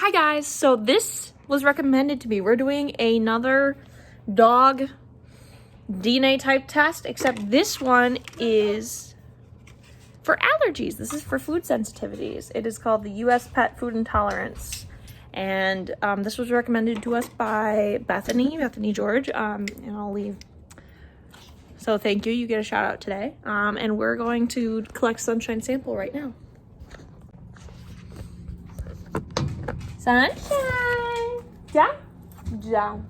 Hi guys, so this was recommended to me. We're doing another dog DNA type test, except this one is for allergies. This is for food sensitivities. It is called the US Pet Food Intolerance. And this was recommended to us by Bethany George, and I'll leave. So thank you, you get a shout out today. And we're going to collect Sunshine sample right now. Sunshine! Down, down.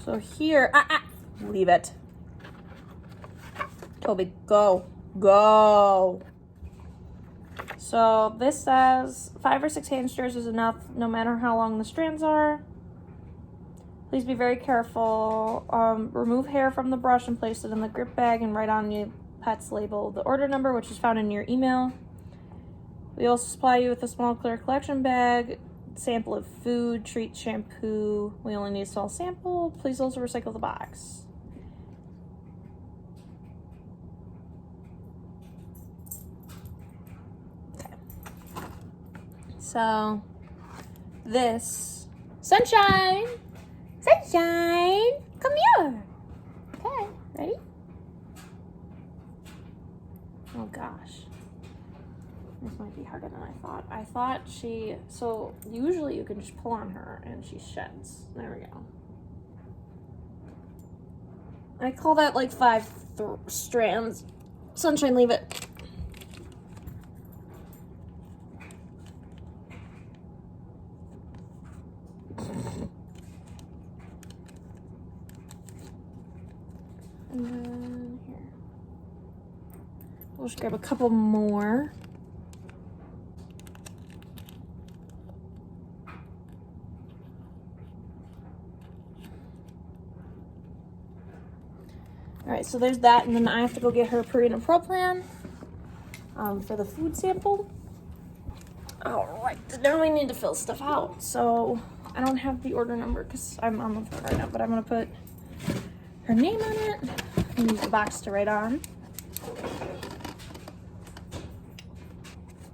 So here, leave it. Toby, go. So this says 5 or 6 hamsters is enough, no matter how long the strands are. Please be very careful. Remove hair from the brush and place it in the grip bag and write on your pet's label the order number, which is found in your email. We also supply you with a small clear collection bag, sample of food, treat, shampoo. We only need a small sample. Please also recycle the box. Okay. So this Sunshine, come here. Okay, ready? Oh gosh. This might be harder than I thought. So usually you can just pull on her and she sheds. There we go. I call that like 5 strands. Sunshine, leave it. And then here. We'll just grab a couple more. All right, so there's that, and then I have to go get her Purina and Pro Plan for the food sample. All right, now we need to fill stuff out. So I don't have the order number because I'm on the phone right now, but I'm gonna put her name on it and use the box to write on.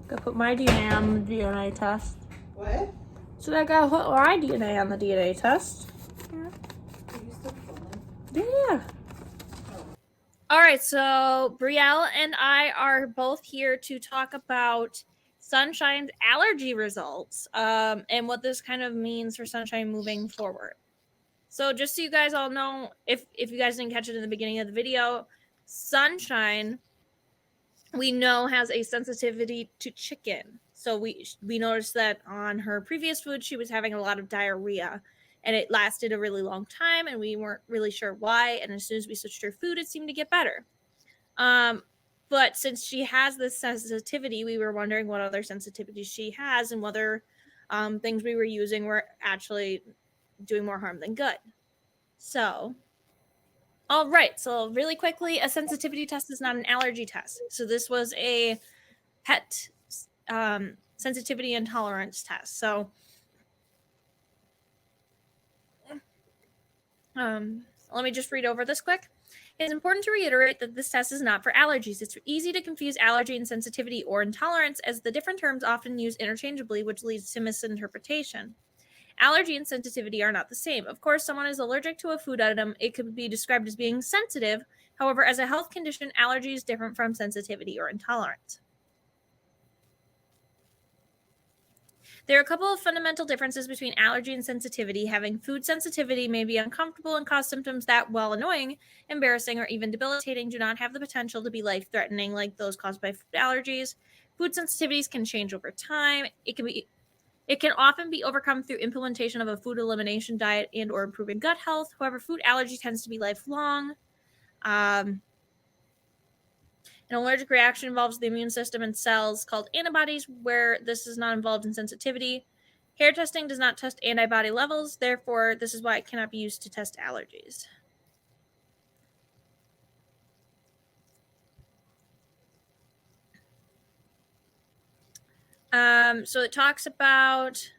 Gotta put my DNA on the DNA test. What? So I gotta put my DNA on the DNA test. Are you still filming? Yeah. All right, so Brielle and I are both here to talk about Sunshine's allergy results and what this kind of means for Sunshine moving forward. So just so you guys all know, if you guys didn't catch it in the beginning of the video, Sunshine, we know, has a sensitivity to chicken. So we noticed that on her previous food, she was having a lot of diarrhea. And it lasted a really long time, and we weren't really sure why. And as soon as we switched her food, it seemed to get better. But since she has this sensitivity, we were wondering what other sensitivities she has and whether things we were using were actually doing more harm than good. So, all right. So really quickly, a sensitivity test is not an allergy test. So this was a pet sensitivity and tolerance test. So let me just read over this quick. It's important to reiterate that this test is not for allergies. It's easy to confuse allergy and sensitivity or intolerance, as the different terms often used interchangeably, which leads to misinterpretation. Allergy and sensitivity are not the same. Of course, someone is allergic to a food item. It could be described as being sensitive. However, as a health condition, allergy is different from sensitivity or intolerance. There are a couple of fundamental differences between allergy and sensitivity. Having food sensitivity may be uncomfortable and cause symptoms that, while annoying, embarrassing, or even debilitating, do not have the potential to be life-threatening like those caused by food allergies. Food sensitivities can change over time. It can often be overcome through implementation of a food elimination diet and or improving gut health. However, food allergy tends to be lifelong. An allergic reaction involves the immune system and cells called antibodies, where this is not involved in sensitivity. Hair testing does not test antibody levels. Therefore, this is why it cannot be used to test allergies. So it talks about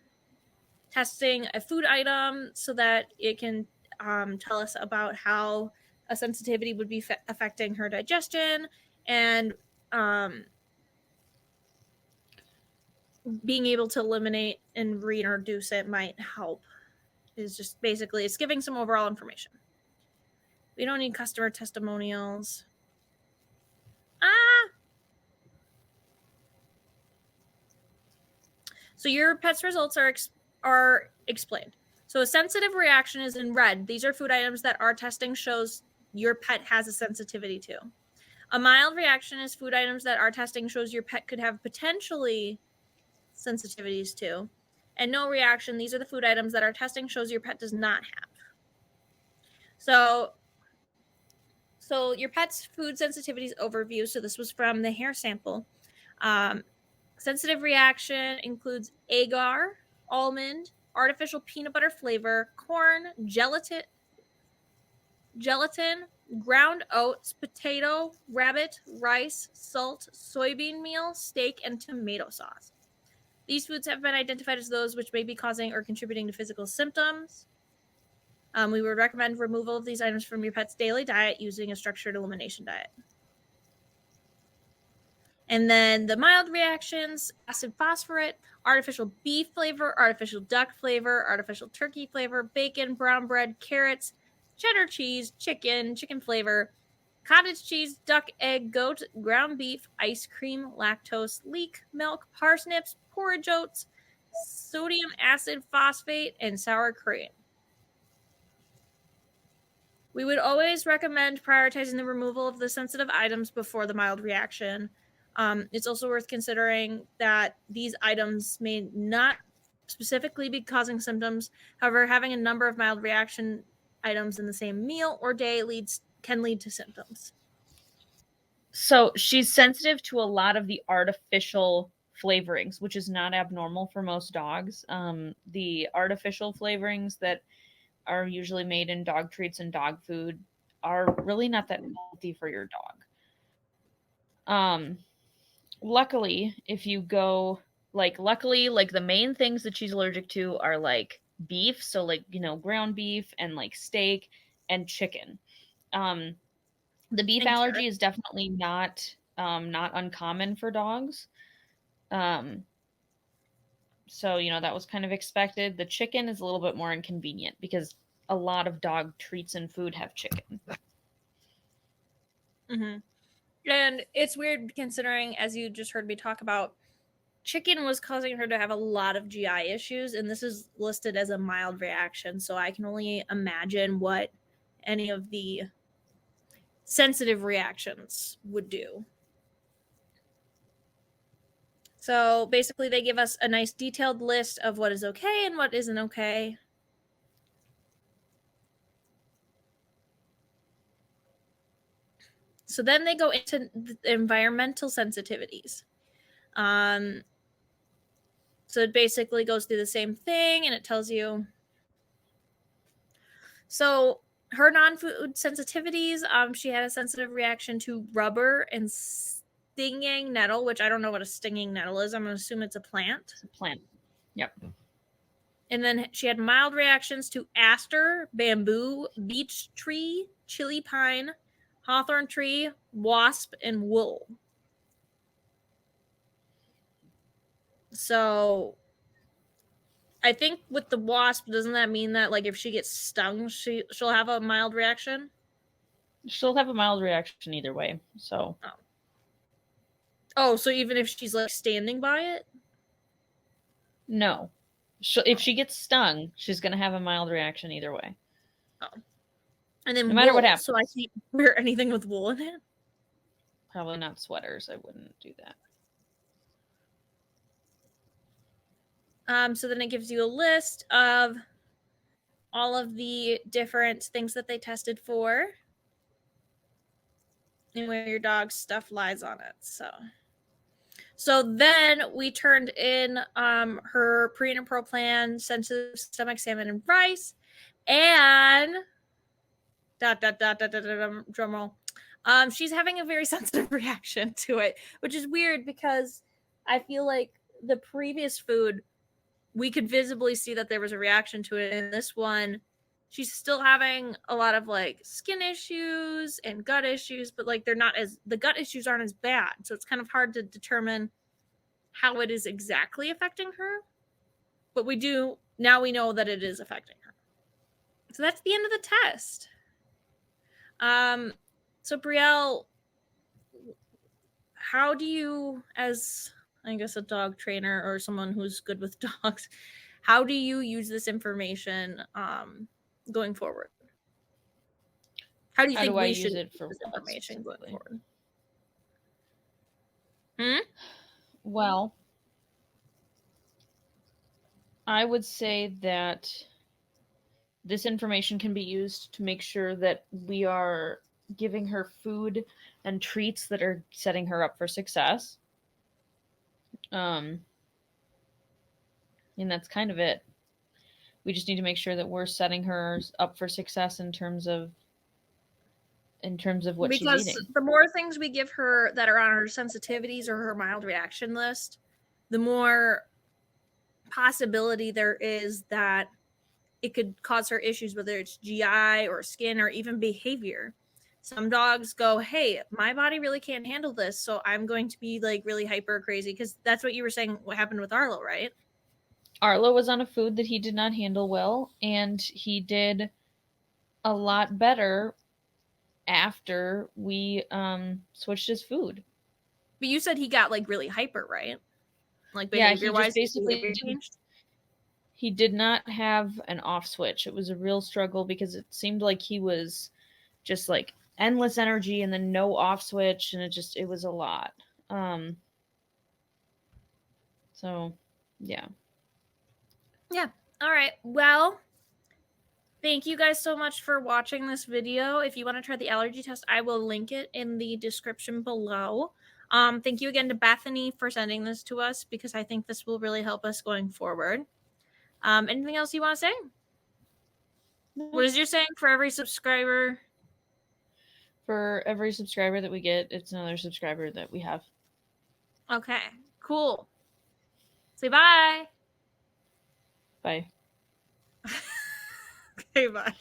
testing a food item so that it can tell us about how a sensitivity would be affecting her digestion. and being able to eliminate and reintroduce it might help. Is just basically it's giving some overall information. We don't need customer testimonials. So your pet's results are explained. So a sensitive reaction is in red. These are food items that our testing shows your pet has a sensitivity to. A mild reaction is food items that our testing shows your pet could have potentially sensitivities to. And no reaction, these are the food items that our testing shows your pet does not have. So your pet's food sensitivities overview. So this was from the hair sample. Sensitive reaction includes agar, almond, artificial peanut butter flavor, corn, gelatin, ground oats, potato, rabbit, rice, salt, soybean meal, steak, and tomato sauce. These foods have been identified as those which may be causing or contributing to physical symptoms. We would recommend removal of these items from your pet's daily diet using a structured elimination diet. And then the mild reactions, acid phosphorate, artificial beef flavor, artificial duck flavor, artificial turkey flavor, bacon, brown bread, carrots, cheddar cheese, chicken flavor, cottage cheese, duck, egg, goat, ground beef, ice cream, lactose, leek, milk, parsnips, porridge oats, sodium acid phosphate, and sour cream. We would always recommend prioritizing the removal of the sensitive items before the mild reaction. It's also worth considering that these items may not specifically be causing symptoms. However, having a number of mild reaction items in the same meal or day can lead to symptoms. So she's sensitive to a lot of the artificial flavorings, which is not abnormal for most dogs. The artificial flavorings that are usually made in dog treats and dog food are really not that healthy for your dog. Luckily, if you go like the main things that she's allergic to are like beef, so like, you know, ground beef and like steak and chicken. The beef allergy is definitely not uncommon for dogs. So, you know, that was kind of expected. The chicken is a little bit more inconvenient because a lot of dog treats and food have chicken. Mm-hmm. And it's weird considering, as you just heard me talk about, chicken was causing her to have a lot of GI issues, and this is listed as a mild reaction. So I can only imagine what any of the sensitive reactions would do. So basically, they give us a nice detailed list of what is okay and what isn't okay. So then they go into the environmental sensitivities. So it basically goes through the same thing, and it tells you. So her non-food sensitivities, she had a sensitive reaction to rubber and stinging nettle, which I don't know what a stinging nettle is. I'm going to assume it's a plant. It's a plant. Yep. And then she had mild reactions to aster, bamboo, beech tree, chili pine, hawthorn tree, wasp, and wool. So I think with the wasp, doesn't that mean that like if she gets stung, she'll have a mild reaction? She'll have a mild reaction either way. So. Oh, so even if she's like standing by it? No. If she gets stung, she's going to have a mild reaction either way. Oh. And then no matter what happens. So I can't wear anything with wool in it? Probably not sweaters. I wouldn't do that. So then it gives you a list of all of the different things that they tested for and where your dog's stuff lies on it. So then we turned in her pre and pro plan, sensitive stomach, salmon, and rice, and drum roll. She's having a very sensitive reaction to it, which is weird because I feel like the previous food, we could visibly see that there was a reaction to it. And this one, she's still having a lot of like skin issues and gut issues, but like the gut issues aren't as bad. So it's kind of hard to determine how it is exactly affecting her. But we know that it is affecting her. So that's the end of the test. So Brielle, how do you, as I guess a dog trainer or someone who's good with dogs, how do you use this information going forward? How do you think I we use should it use for this what information going specifically? forward? Well, I would say that this information can be used to make sure that we are giving her food and treats that are setting her up for success. And that's kind of it. We just need to make sure that we're setting her up for success in terms of what she's Because eating. the more things we give her that are on her sensitivities or her mild reaction list, the more possibility there is that it could cause her issues, whether it's GI or skin or even behavior. Some dogs go, hey, my body really can't handle this, so I'm going to be like really hyper crazy, because that's what you were saying what happened with Arlo, right? Arlo was on a food that he did not handle well, and he did a lot better after we switched his food. But you said he got like really hyper, right? Like Yeah, behavior he wise, just basically behavior changed. he did not have an off switch. It was a real struggle because it seemed like he was just like endless energy and then no off switch, and it was a lot. So yeah. Yeah. All right. Well, thank you guys so much for watching this video. If you want to try the allergy test, I will link it in the description below. Thank you again to Bethany for sending this to us, because I think this will really help us going forward. Anything else you want to say? What is your saying for every subscriber? For every subscriber that we get, it's another subscriber that we have. Okay, cool. Say bye. Bye. Okay, bye.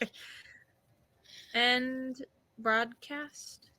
End broadcast.